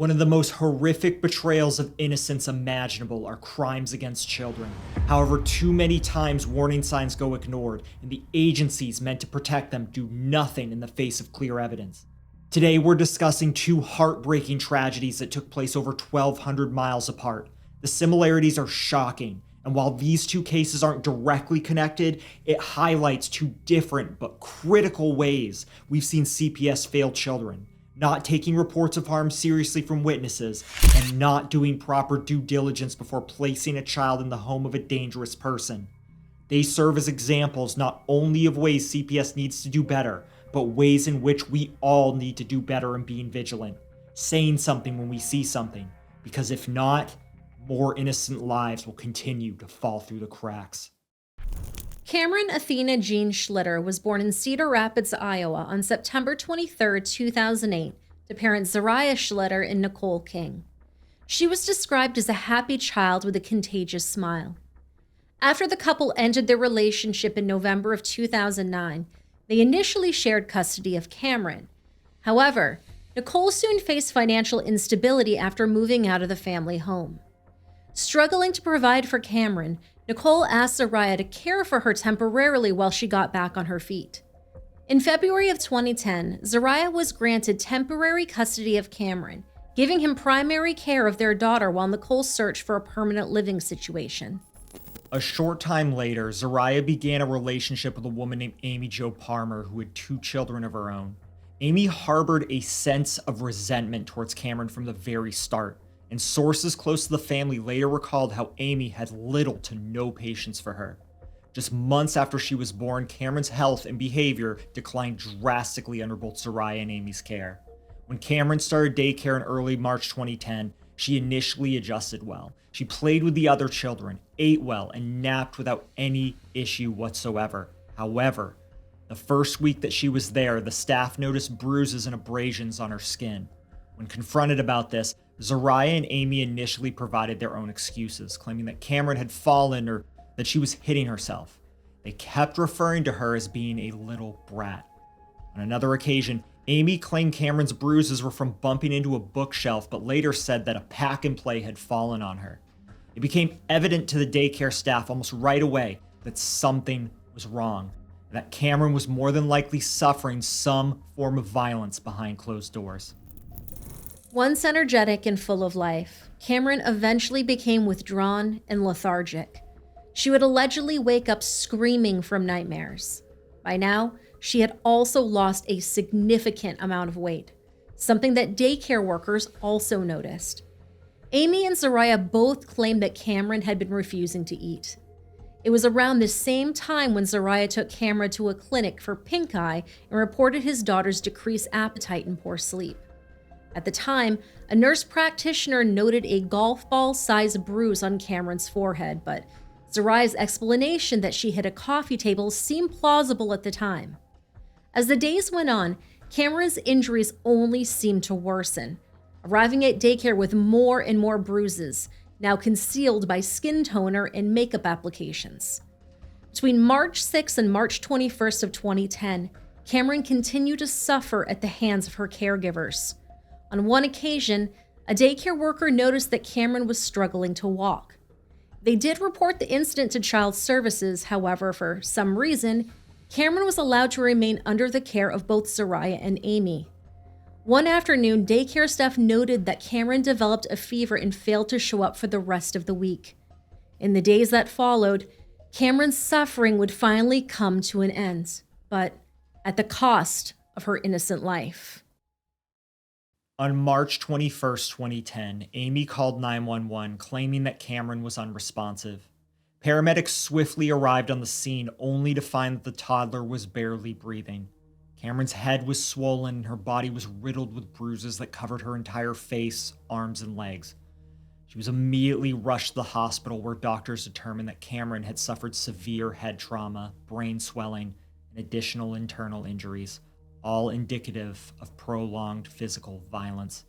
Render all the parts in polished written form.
One of the most horrific betrayals of innocence imaginable are crimes against children. However, too many times warning signs go ignored, and the agencies meant to protect them do nothing in the face of clear evidence. Today, we're discussing two heartbreaking tragedies that took place over 1,200 miles apart. The similarities are shocking, and while these two cases aren't directly connected, it highlights two different but critical ways we've seen CPS fail children. Not taking reports of harm seriously from witnesses, and not doing proper due diligence before placing a child in the home of a dangerous person. They serve as examples not only of ways CPS needs to do better, but ways in which we all need to do better in being vigilant, saying something when we see something, because if not, more innocent lives will continue to fall through the cracks. Kamryn Athena Jean Schlitter was born in Cedar Rapids, Iowa on September 23, 2008, to parents Zariah Schlitter and Nicole King. She was described as a happy child with a contagious smile. After the couple ended their relationship in November of 2009, they initially shared custody of Kamryn. However, Nicole soon faced financial instability after moving out of the family home. Struggling to provide for Kamryn, Nicole asked Zariah to care for her temporarily while she got back on her feet. In February of 2010, Zariah was granted temporary custody of Kamryn, giving him primary care of their daughter while Nicole searched for a permanent living situation. A short time later, Zariah began a relationship with a woman named Amy Jo Palmer who had two children of her own. Amy harbored a sense of resentment towards Kamryn from the very start, and sources close to the family later recalled how Amy had little to no patience for her. Just months after she was born, Kamryn's health and behavior declined drastically under both Zariah and Amy's care. When Kamryn started daycare in early March 2010, she initially adjusted well. She played with the other children, ate well, and napped without any issue whatsoever. However, the first week that she was there, the staff noticed bruises and abrasions on her skin. When confronted about this, Zariah and Amy initially provided their own excuses, claiming that Kamryn had fallen or that she was hitting herself. They kept referring to her as being a little brat. On another occasion, Amy claimed Kamryn's bruises were from bumping into a bookshelf, but later said that a pack and play had fallen on her. It became evident to the daycare staff almost right away that something was wrong, and that Kamryn was more than likely suffering some form of violence behind closed doors. Once energetic and full of life, Kamryn eventually became withdrawn and lethargic. She would allegedly wake up screaming from nightmares. By now, she had also lost a significant amount of weight, something that daycare workers also noticed. Amy and Zariah both claimed that Kamryn had been refusing to eat. It was around the same time when Zariah took Kamryn to a clinic for pink eye and reported his daughter's decreased appetite and poor sleep. At the time, a nurse practitioner noted a golf ball-sized bruise on Kamryn's forehead, but Zariah's explanation that she hit a coffee table seemed plausible at the time. As the days went on, Kamryn's injuries only seemed to worsen, arriving at daycare with more and more bruises, now concealed by skin toner and makeup applications. Between March 6 and March 21st of 2010, Kamryn continued to suffer at the hands of her caregivers. On one occasion, a daycare worker noticed that Kamryn was struggling to walk. They did report the incident to Child Services, however, for some reason, Kamryn was allowed to remain under the care of both Zariah and Amy. One afternoon, daycare staff noted that Kamryn developed a fever and failed to show up for the rest of the week. In the days that followed, Kamryn's suffering would finally come to an end, but at the cost of her innocent life. On March 21st, 2010, Amy called 911 claiming that Kamryn was unresponsive. Paramedics swiftly arrived on the scene only to find that the toddler was barely breathing. Kamryn's head was swollen and her body was riddled with bruises that covered her entire face, arms, and legs. She was immediately rushed to the hospital where doctors determined that Kamryn had suffered severe head trauma, brain swelling, and additional internal injuries, all indicative of prolonged physical violence.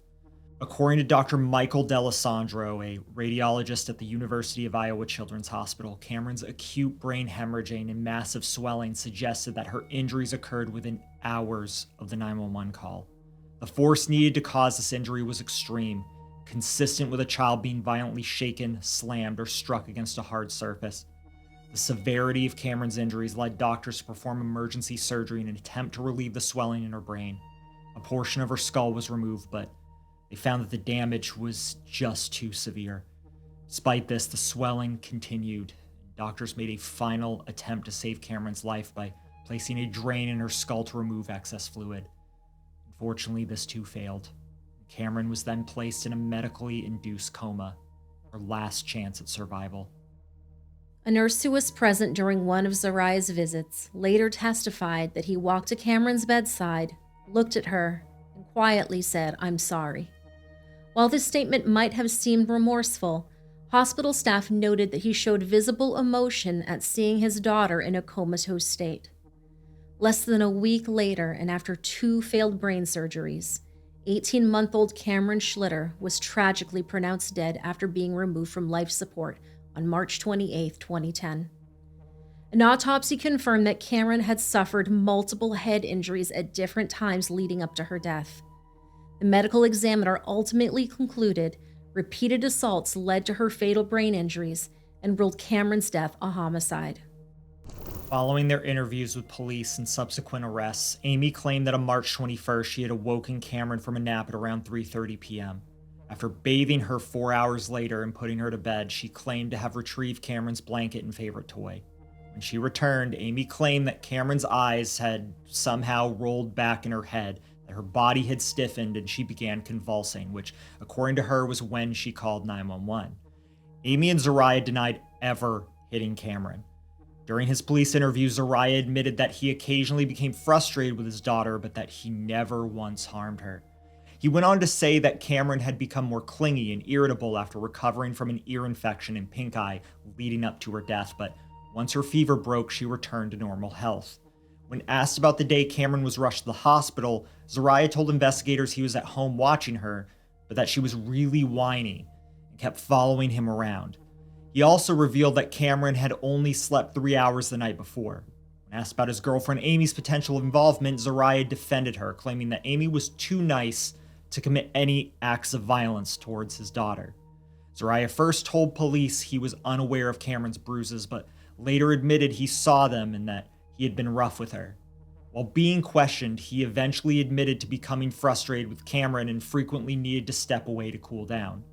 According to Dr. Michael D'Alessandro, a radiologist at the University of Iowa Children's Hospital, Kamryn's acute brain hemorrhaging and massive swelling suggested that her injuries occurred within hours of the 911 call. The force needed to cause this injury was extreme, consistent with a child being violently shaken, slammed, or struck against a hard surface. The severity of Kamryn's injuries led doctors to perform emergency surgery in an attempt to relieve the swelling in her brain. A portion of her skull was removed, but they found that the damage was just too severe. Despite this, the swelling continued. Doctors made a final attempt to save Kamryn's life by placing a drain in her skull to remove excess fluid. Unfortunately, this too failed. Kamryn was then placed in a medically induced coma, her last chance at survival. A nurse who was present during one of Zariah's visits later testified that he walked to Kamryn's bedside, looked at her, and quietly said, "I'm sorry." While this statement might have seemed remorseful, hospital staff noted that he showed visible emotion at seeing his daughter in a comatose state. Less than a week later, and after 2 failed brain surgeries, 18-month-old Kamryn Schlitter was tragically pronounced dead after being removed from life support on March 28, 2010. An autopsy confirmed that Kamryn had suffered multiple head injuries at different times leading up to her death. The medical examiner ultimately concluded repeated assaults led to her fatal brain injuries and ruled Kamryn's death a homicide. Following their interviews with police and subsequent arrests, Amy claimed that on March 21st she had awoken Kamryn from a nap at around 3:30 p.m. After bathing her 4 hours later and putting her to bed, she claimed to have retrieved Kamryn's blanket and favorite toy. When she returned, Amy claimed that Kamryn's eyes had somehow rolled back in her head, that her body had stiffened, and she began convulsing, which, according to her, was when she called 911. Amy and Zariah denied ever hitting Kamryn. During his police interview, Zariah admitted that he occasionally became frustrated with his daughter, but that he never once harmed her. He went on to say that Kamryn had become more clingy and irritable after recovering from an ear infection and pink eye leading up to her death, but once her fever broke, she returned to normal health. When asked about the day Kamryn was rushed to the hospital, Zariah told investigators he was at home watching her, but that she was really whiny and kept following him around. He also revealed that Kamryn had only slept 3 hours the night before. When asked about his girlfriend Amy's potential involvement, Zariah defended her, claiming that Amy was too nice to commit any acts of violence towards his daughter. Zariah first told police he was unaware of Kamryn's bruises, but later admitted he saw them and that he had been rough with her. While being questioned, he eventually admitted to becoming frustrated with Kamryn and frequently needed to step away to cool down.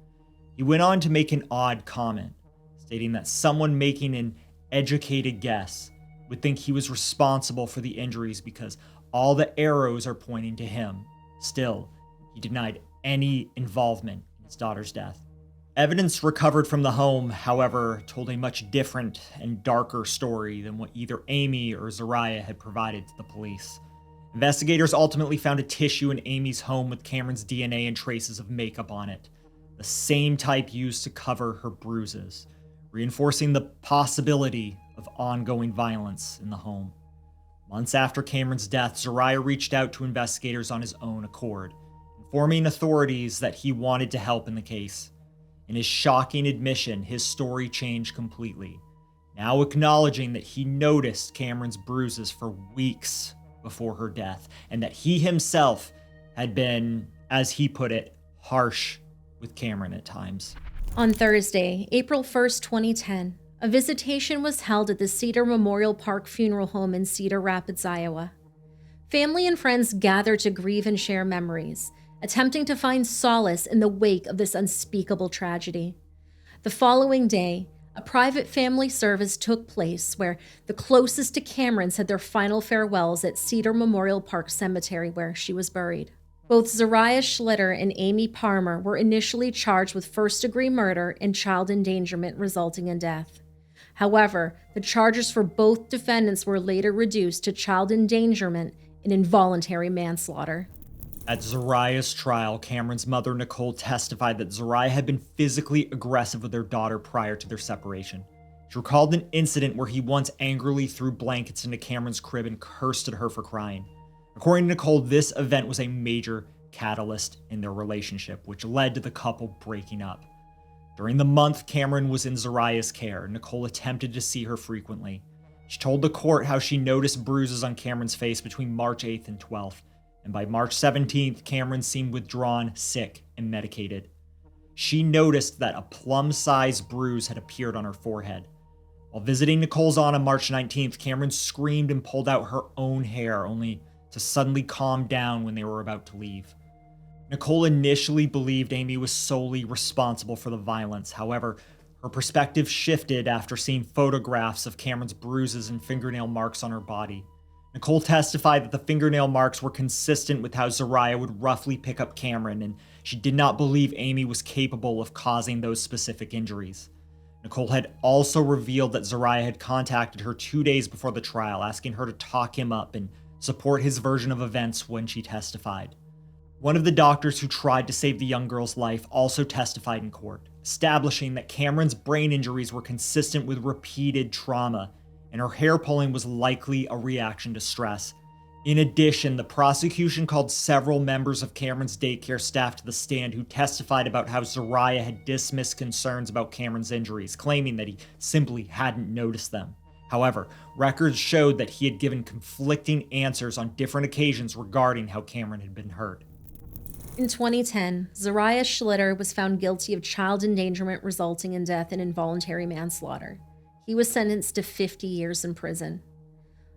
He went on to make an odd comment, stating that someone making an educated guess would think he was responsible for the injuries because all the arrows are pointing to him. Still, he denied any involvement in his daughter's death. Evidence recovered from the home, however, told a much different and darker story than what either Amy or Zariah had provided to the police. Investigators ultimately found a tissue in Amy's home with Kamryn's DNA and traces of makeup on it, the same type used to cover her bruises, reinforcing the possibility of ongoing violence in the home. Months after Kamryn's death, Zariah reached out to investigators on his own accord, informing authorities that he wanted to help in the case. In his shocking admission, his story changed completely, now acknowledging that he noticed Kamryn's bruises for weeks before her death, and that he himself had been, as he put it, harsh with Kamryn at times. On Thursday, April 1st, 2010, a visitation was held at the Cedar Memorial Park Funeral Home in Cedar Rapids, Iowa. Family and friends gathered to grieve and share memories, attempting to find solace in the wake of this unspeakable tragedy. The following day, a private family service took place where the closest to Kamryn said their final farewells at Cedar Memorial Park Cemetery, where she was buried. Both Zariah Schlitter and Amy Palmer were initially charged with first-degree murder and child endangerment resulting in death. However, the charges for both defendants were later reduced to child endangerment and involuntary manslaughter. At Zariah's trial, Kamryn's mother, Nicole, testified that Zariah had been physically aggressive with their daughter prior to their separation. She recalled an incident where he once angrily threw blankets into Kamryn's crib and cursed at her for crying. According to Nicole, this event was a major catalyst in their relationship, which led to the couple breaking up. During the month Kamryn was in Zariah's care, Nicole attempted to see her frequently. She told the court how she noticed bruises on Kamryn's face between March 8th and 12th. and by March 17th, Kamryn seemed withdrawn, sick, and medicated. She noticed that a plum-sized bruise had appeared on her forehead. While visiting Nicole's aunt on March 19th, Kamryn screamed and pulled out her own hair, only to suddenly calm down when they were about to leave. Nicole initially believed Amy was solely responsible for the violence. However, her perspective shifted after seeing photographs of Kamryn's bruises and fingernail marks on her body. Nicole testified that the fingernail marks were consistent with how Zariah would roughly pick up Kamryn, and she did not believe Amy was capable of causing those specific injuries. Nicole had also revealed that Zariah had contacted her 2 days before the trial, asking her to talk him up and support his version of events when she testified. One of the doctors who tried to save the young girl's life also testified in court, establishing that Kamryn's brain injuries were consistent with repeated trauma, and her hair pulling was likely a reaction to stress. In addition, the prosecution called several members of Kamryn's daycare staff to the stand who testified about how Zariah had dismissed concerns about Kamryn's injuries, claiming that he simply hadn't noticed them. However, records showed that he had given conflicting answers on different occasions regarding how Kamryn had been hurt. In 2010, Zariah Schlitter was found guilty of child endangerment resulting in death and involuntary manslaughter. He was sentenced to 50 years in prison.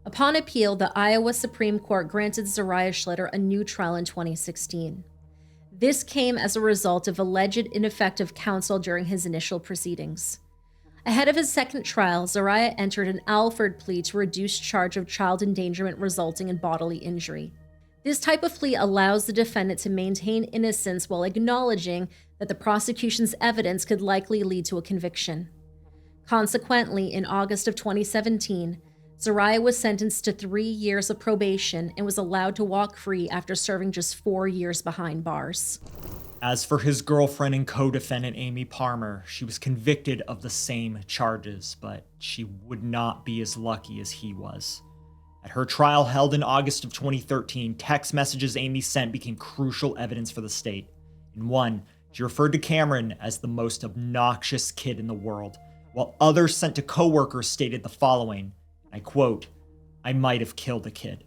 Upon appeal, the Iowa Supreme Court granted Zariah Schlitter a new trial in 2016. This came as a result of alleged ineffective counsel during his initial proceedings. Ahead of his second trial, Zariah entered an Alford plea to reduce charge of child endangerment resulting in bodily injury. This type of plea allows the defendant to maintain innocence while acknowledging that the prosecution's evidence could likely lead to a conviction. Consequently, in August of 2017, Zariah was sentenced to 3 years of probation and was allowed to walk free after serving just 4 years behind bars. As for his girlfriend and co-defendant Amy Palmer, she was convicted of the same charges, but she would not be as lucky as he was. At her trial held in August of 2013, text messages Amy sent became crucial evidence for the state. In one, she referred to Kamryn as the most obnoxious kid in the world, while others sent to coworkers stated the following, I quote, "I might have killed a kid."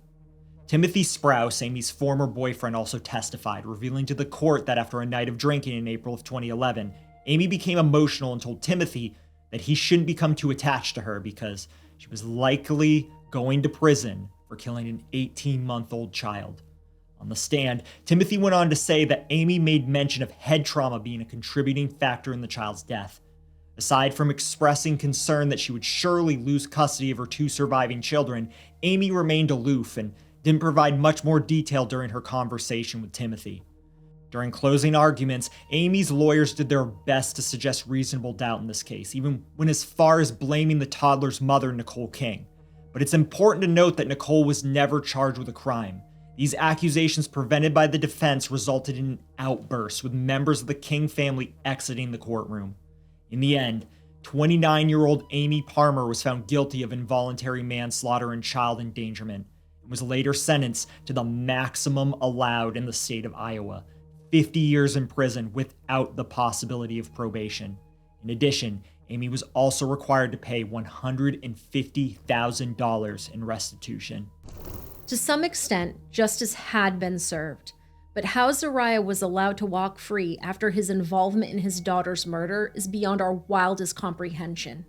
Timothy Sprouse, Amy's former boyfriend, also testified, revealing to the court that after a night of drinking in April of 2011, Amy became emotional and told Timothy that he shouldn't become too attached to her because she was likely going to prison for killing an 18-month-old child. On the stand, Timothy went on to say that Amy made mention of head trauma being a contributing factor in the child's death. Aside from expressing concern that she would surely lose custody of her 2 surviving children, Amy remained aloof and didn't provide much more detail during her conversation with Timothy. During closing arguments, Amy's lawyers did their best to suggest reasonable doubt in this case, even went as far as blaming the toddler's mother, Nicole King. But it's important to note that Nicole was never charged with a crime. These accusations prevented by the defense resulted in an outburst, with members of the King family exiting the courtroom. In the end, 29-year-old Amy Palmer was found guilty of involuntary manslaughter and child endangerment, and was later sentenced to the maximum allowed in the state of Iowa, 50 years in prison without the possibility of probation. In addition, Amy was also required to pay $150,000 in restitution. To some extent, justice had been served, but how Zariah was allowed to walk free after his involvement in his daughter's murder is beyond our wildest comprehension.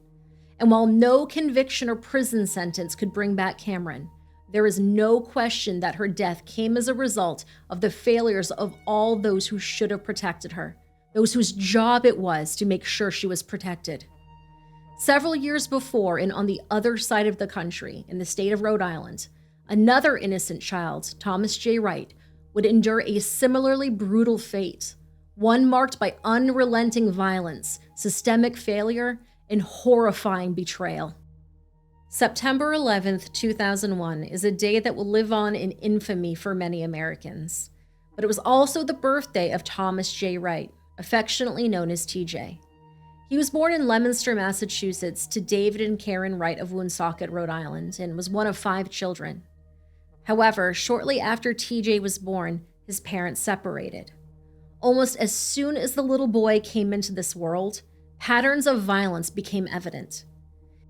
And while no conviction or prison sentence could bring back Kamryn, there is no question that her death came as a result of the failures of all those who should have protected her, those whose job it was to make sure she was protected. Several years before, and on the other side of the country, in the state of Rhode Island, another innocent child, Thomas J. Wright, would endure a similarly brutal fate, one marked by unrelenting violence, systemic failure, and horrifying betrayal. September 11th, 2001 is a day that will live on in infamy for many Americans. But it was also the birthday of Thomas J. Wright, affectionately known as TJ. He was born in Leominster, Massachusetts, to David and Karen Wright of Woonsocket, Rhode Island, and was one of 5 children. However, shortly after TJ was born, his parents separated. Almost as soon as the little boy came into this world, patterns of violence became evident.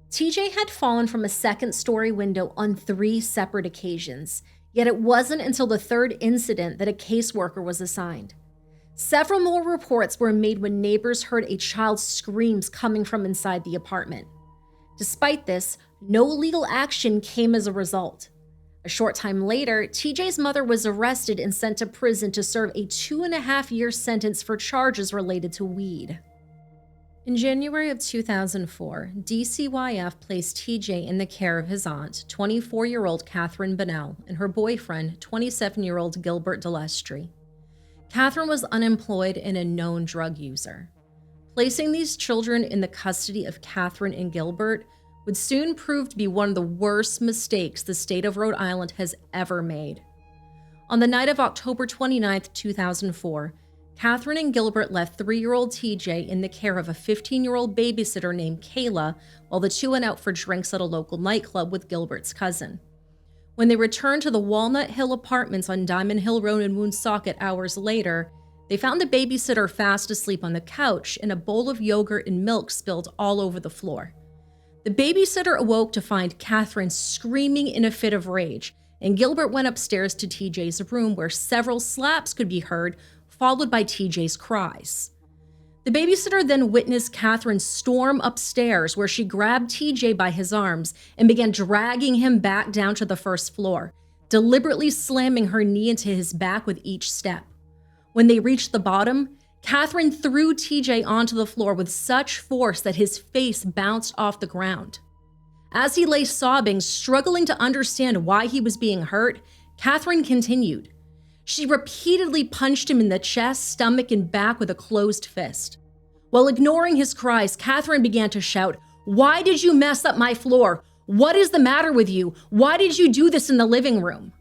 TJ had fallen from a second-story window on 3 separate occasions, Yet it wasn't until the third incident that a caseworker was assigned. Several more reports were made when neighbors heard a child's screams coming from inside the apartment. Despite this, no legal action came as a result. A short time later, TJ's mother was arrested and sent to prison to serve a 2.5-year sentence for charges related to weed. In January of 2004, DCYF placed TJ in the care of his aunt, 24-year-old Kamryn Bunnell, and her boyfriend, 27-year-old Gilbert Delestri. Kamryn was unemployed and a known drug user. Placing these children in the custody of Kamryn and Gilbert would soon prove to be one of the worst mistakes the state of Rhode Island has ever made. On the night of October 29, 2004, Kamryn and Gilbert left 3-year-old TJ in the care of a 15-year-old babysitter named Kayla while the two went out for drinks at a local nightclub with Gilbert's cousin. When they returned to the Walnut Hill apartments on Diamond Hill Road in Woonsocket hours later, they found the babysitter fast asleep on the couch and a bowl of yogurt and milk spilled all over the floor. The babysitter awoke to find Kamryn screaming in a fit of rage, and Gilbert went upstairs to TJ's room where several slaps could be heard, followed by TJ's cries. The babysitter then witnessed Kamryn storm upstairs where she grabbed TJ by his arms and began dragging him back down to the first floor, deliberately slamming her knee into his back with each step. When they reached the bottom, Kamryn threw TJ onto the floor with such force that his face bounced off the ground. As he lay sobbing, struggling to understand why he was being hurt, Kamryn continued. She repeatedly punched him in the chest, stomach, and back with a closed fist. While ignoring his cries, Kamryn began to shout, "Why did you mess up my floor? What is the matter with you? Why did you do this in the living room?"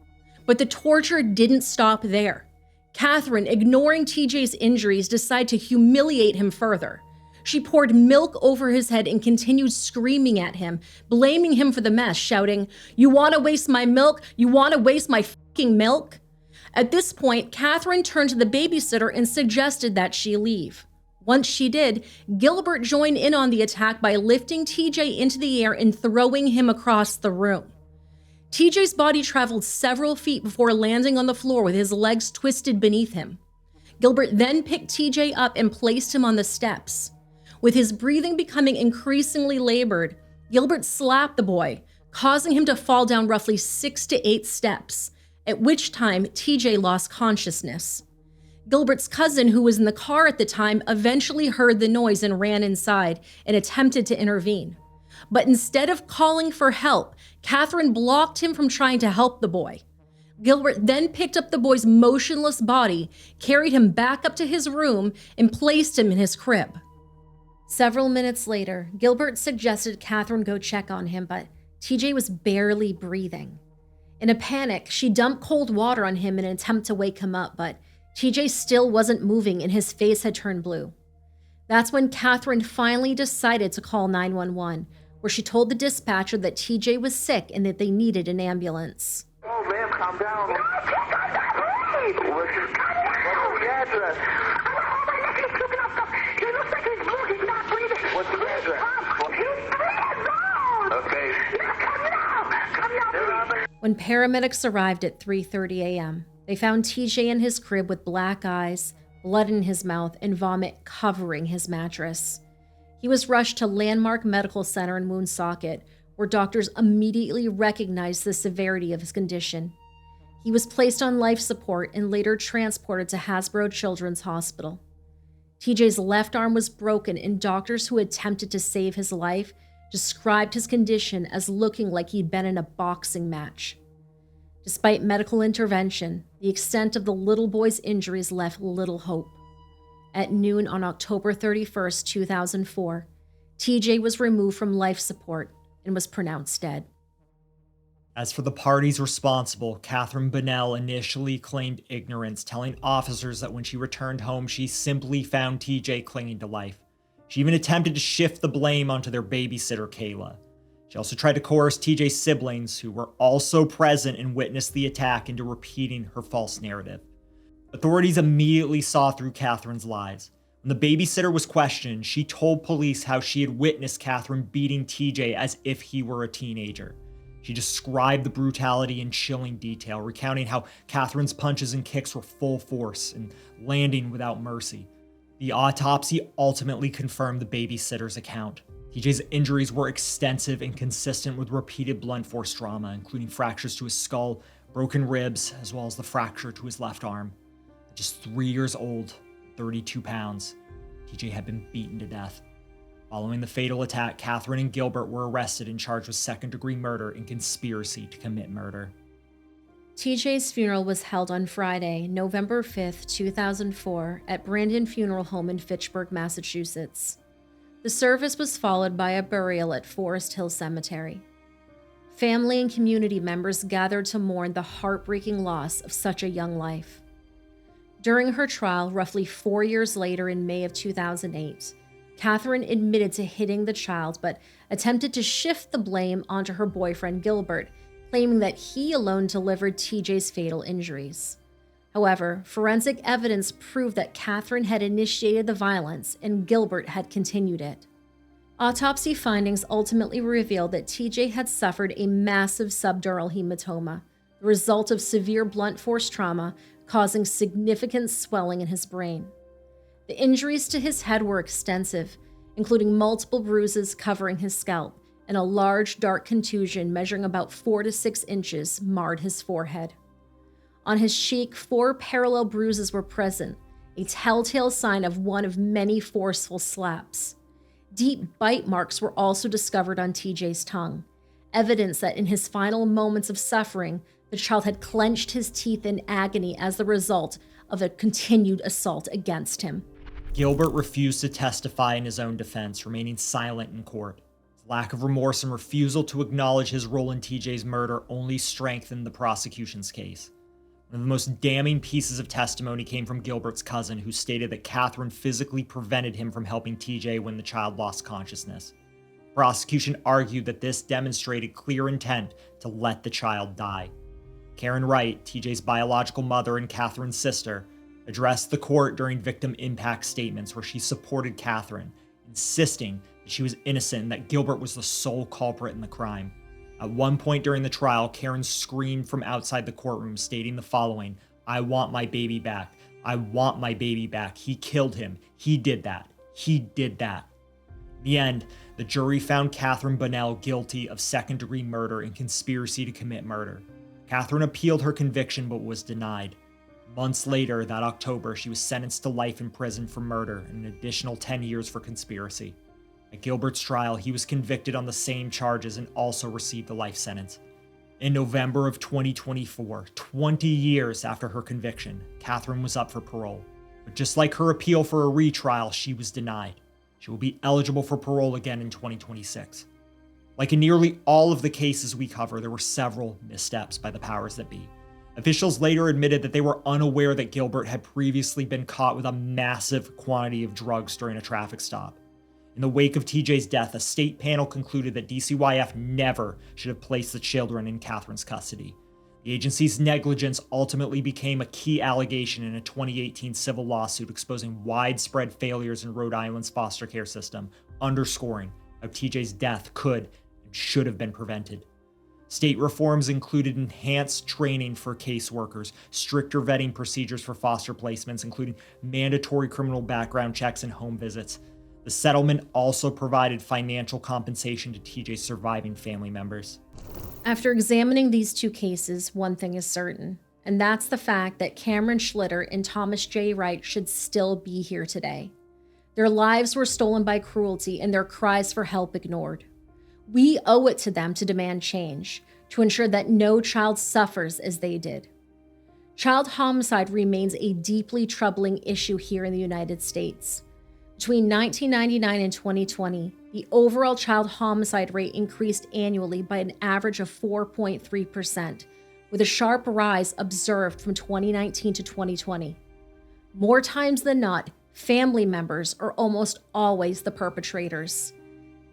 But the torture didn't stop there. Kamryn, ignoring TJ's injuries, decided to humiliate him further. She poured milk over his head and continued screaming at him, blaming him for the mess, shouting, "You want to waste my milk? You want to waste my fucking milk?" At this point, Kamryn turned to the babysitter and suggested that she leave. Once she did, Gilbert joined in on the attack by lifting TJ into the air and throwing him across the room. TJ's body traveled several feet before landing on the floor with his legs twisted beneath him. Gilbert then picked TJ up and placed him on the steps. With his breathing becoming increasingly labored, Gilbert slapped the boy, causing him to fall down roughly 6 to 8 steps, at which time TJ lost consciousness. Gilbert's cousin, who was in the car at the time, eventually heard the noise and ran inside and attempted to intervene. But instead of calling for help, Kamryn blocked him from trying to help the boy. Gilbert then picked up the boy's motionless body, carried him back up to his room, and placed him in his crib. Several minutes later, Gilbert suggested Kamryn go check on him, but TJ was barely breathing. In a panic, she dumped cold water on him in an attempt to wake him up, but TJ still wasn't moving and his face had turned blue. That's when Kamryn finally decided to call 911, where she told the dispatcher that TJ was sick and that they needed an ambulance. Oh, ma'am, calm down. No, check on that, please. What's the address? Oh, my neck is looking up. He looks like he's blue. He's not breathing. What's the address? He's breathing. Okay. Come now. When paramedics arrived at 3:30 a.m., they found TJ in his crib with black eyes, blood in his mouth, and vomit covering his mattress. He was rushed to Landmark Medical Center in Woonsocket, where doctors immediately recognized the severity of his condition. He was placed on life support and later transported to Hasbro Children's Hospital. TJ's left arm was broken, and doctors who attempted to save his life described his condition as looking like he'd been in a boxing match. Despite medical intervention, the extent of the little boy's injuries left little hope. At noon on October 31st, 2004, TJ was removed from life support and was pronounced dead. As for the parties responsible, Kamryn Bunnell initially claimed ignorance, telling officers that when she returned home, she simply found TJ clinging to life. She even attempted to shift the blame onto their babysitter, Kayla. She also tried to coerce TJ's siblings, who were also present and witnessed the attack, into repeating her false narrative. Authorities immediately saw through Kamryn's lies. When the babysitter was questioned, she told police how she had witnessed Kamryn beating TJ as if he were a teenager. She described the brutality in chilling detail, recounting how Kamryn's punches and kicks were full force and landing without mercy. The autopsy ultimately confirmed the babysitter's account. TJ's injuries were extensive and consistent with repeated blunt force trauma, including fractures to his skull, broken ribs, as well as the fracture to his left arm. At just 3 years old, 32 pounds, TJ had been beaten to death. Following the fatal attack, Kamryn and Gilbert were arrested and charged with second-degree murder and conspiracy to commit murder. TJ's funeral was held on Friday, November 5th, 2004, at Brandon Funeral Home in Fitchburg, Massachusetts. The service was followed by a burial at Forest Hill Cemetery. Family and community members gathered to mourn the heartbreaking loss of such a young life. During her trial, roughly 4 years later in May of 2008, Kamryn admitted to hitting the child but attempted to shift the blame onto her boyfriend Gilbert, claiming that he alone delivered TJ's fatal injuries. However, forensic evidence proved that Kamryn had initiated the violence and Gilbert had continued it. Autopsy findings ultimately revealed that TJ had suffered a massive subdural hematoma, the result of severe blunt force trauma causing significant swelling in his brain. The injuries to his head were extensive, including multiple bruises covering his scalp, and a large dark contusion measuring about 4 to 6 inches marred his forehead. On his cheek, 4 parallel bruises were present, a telltale sign of one of many forceful slaps. Deep bite marks were also discovered on TJ's tongue, evidence that in his final moments of suffering, the child had clenched his teeth in agony as the result of a continued assault against him. Gilbert refused to testify in his own defense, remaining silent in court. His lack of remorse and refusal to acknowledge his role in TJ's murder only strengthened the prosecution's case. One of the most damning pieces of testimony came from Gilbert's cousin, who stated that Kamryn physically prevented him from helping TJ when the child lost consciousness. The prosecution argued that this demonstrated clear intent to let the child die. Karen Wright, TJ's biological mother and Kamryn's sister, addressed the court during victim impact statements where she supported Kamryn, insisting that she was innocent and that Gilbert was the sole culprit in the crime. At one point during the trial, Karen screamed from outside the courtroom, stating the following: "I want my baby back. I want my baby back. He killed him. He did that. He did that." In the end, the jury found Kamryn Bonnell guilty of second-degree murder and conspiracy to commit murder. Kamryn appealed her conviction but was denied. Months later, that October, she was sentenced to life in prison for murder and an additional 10 years for conspiracy. At Gilbert's trial, he was convicted on the same charges and also received a life sentence. In November of 2024, 20 years after her conviction, Kamryn was up for parole. But just like her appeal for a retrial, she was denied. She will be eligible for parole again in 2026. Like in nearly all of the cases we cover, there were several missteps by the powers that be. Officials later admitted that they were unaware that Gilbert had previously been caught with a massive quantity of drugs during a traffic stop. In the wake of TJ's death, a state panel concluded that DCYF never should have placed the children in Kamryn's custody. The agency's negligence ultimately became a key allegation in a 2018 civil lawsuit exposing widespread failures in Rhode Island's foster care system, underscoring how TJ's death could and should have been prevented. State reforms included enhanced training for caseworkers, stricter vetting procedures for foster placements, including mandatory criminal background checks and home visits. The settlement also provided financial compensation to TJ's surviving family members. After examining these two cases, one thing is certain, and that's the fact that Kamryn Schlitter and Thomas J. Wright should still be here today. Their lives were stolen by cruelty and their cries for help ignored. We owe it to them to demand change, to ensure that no child suffers as they did. Child homicide remains a deeply troubling issue here in the United States. Between 1999 and 2020, the overall child homicide rate increased annually by an average of 4.3%, with a sharp rise observed from 2019 to 2020. More times than not, family members are almost always the perpetrators.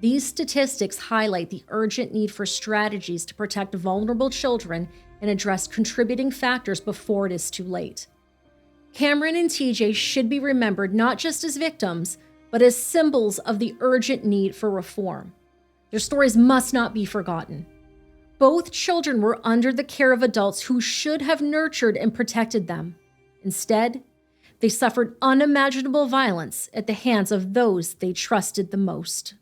These statistics highlight the urgent need for strategies to protect vulnerable children and address contributing factors before it is too late. Kamryn and TJ should be remembered not just as victims, but as symbols of the urgent need for reform. Their stories must not be forgotten. Both children were under the care of adults who should have nurtured and protected them. Instead, they suffered unimaginable violence at the hands of those they trusted the most.